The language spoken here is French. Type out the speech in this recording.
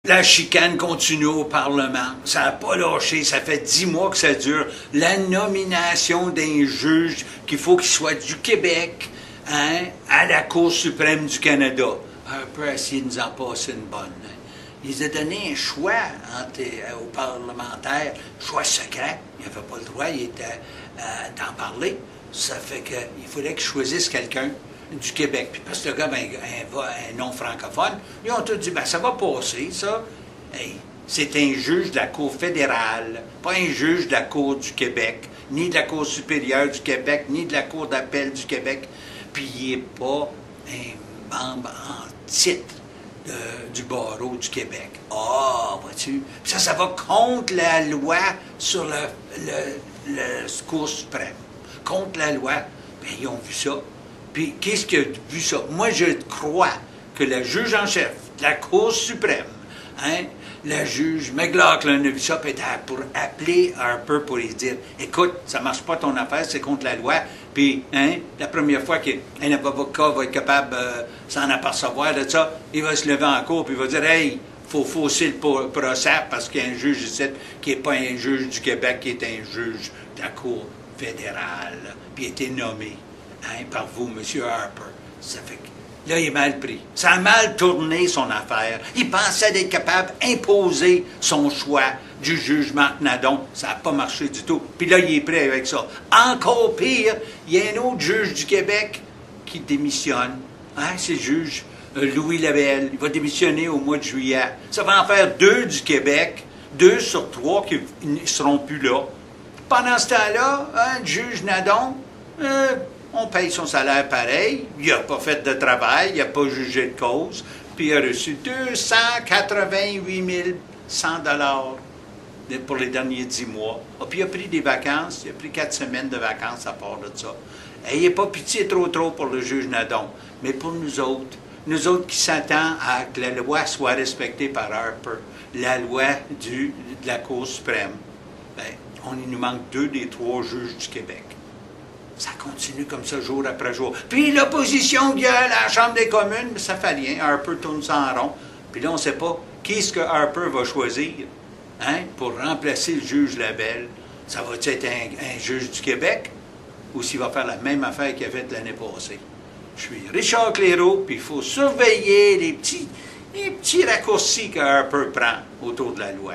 La chicane continue au Parlement. Ça n'a pas lâché. Ça fait 10 mois que ça dure. La nomination d'un juge qu'il faut qu'il soit du Québec, hein, à la Cour suprême du Canada. Un peu essayer de nous en passer une bonne. Ils ont donné un choix aux parlementaires, choix secret. Il n'avait pas le droit d'en parler. Ça fait qu'il fallait qu'ils choisissent quelqu'un du Québec. Puis parce que le gars, un non francophone, ils ont tous dit, ça va passer, ça. Hey, c'est un juge de la Cour fédérale, pas un juge de la Cour du Québec, ni de la Cour supérieure du Québec, ni de la Cour d'appel du Québec. Puis il n'est pas un membre en titre du barreau du Québec. Ah, vois-tu? Ça va contre la loi sur le Cour suprême. Contre la loi. Bien, ils ont vu ça. Puis, qu'est-ce qu'il a vu ça? Moi, je crois que le juge en chef de la Cour suprême, hein, le juge McLaughlin a vu ça, pour appeler Harper pour lui dire, écoute, ça ne marche pas ton affaire, c'est contre la loi. Puis, hein, la première fois qu'un avocat va être capable s'en apercevoir de ça, il va se lever en cour puis il va dire, hey, il faut fausser le procès parce qu'il y a un juge ici qui n'est pas un juge du Québec, qui est un juge de la Cour fédérale, puis il a été nommé, hein, par vous, M. Harper. Ça fait que là, il est mal pris. Ça a mal tourné son affaire. Il pensait d'être capable d'imposer son choix du juge Marc Nadon. Ça n'a pas marché du tout. Puis là, il est prêt avec ça. Encore pire, il y a un autre juge du Québec qui démissionne. Hein, c'est le juge Louis Lebel. Il va démissionner au mois de juillet. Ça va en faire 2 du Québec, 2 sur 3 qui ne seront plus là. Pendant ce temps-là, hein, le juge Nadon, on paye son salaire pareil, il n'a pas fait de travail, il n'a pas jugé de cause, puis il a reçu 288 100 $ pour les derniers 10 mois. Puis il a pris des vacances, il a pris 4 semaines de vacances à part de ça. Et il n'est pas pitié trop pour le juge Nadon, mais pour nous autres qui s'attendent à que la loi soit respectée par Harper, la loi de la Cour suprême, il nous manque 2 des 3 juges du Québec. Ça continue comme ça jour après jour. Puis l'opposition gueule à la Chambre des communes, mais ça fait rien. Harper tourne ça en rond. Puis là, on ne sait pas qui est-ce que Harper va choisir, hein, pour remplacer le juge Lebel. Ça va être un juge du Québec ou s'il va faire la même affaire qu'il a faite l'année passée. Je suis Richard Clairaut, puis il faut surveiller les petits raccourcis que Harper prend autour de la loi.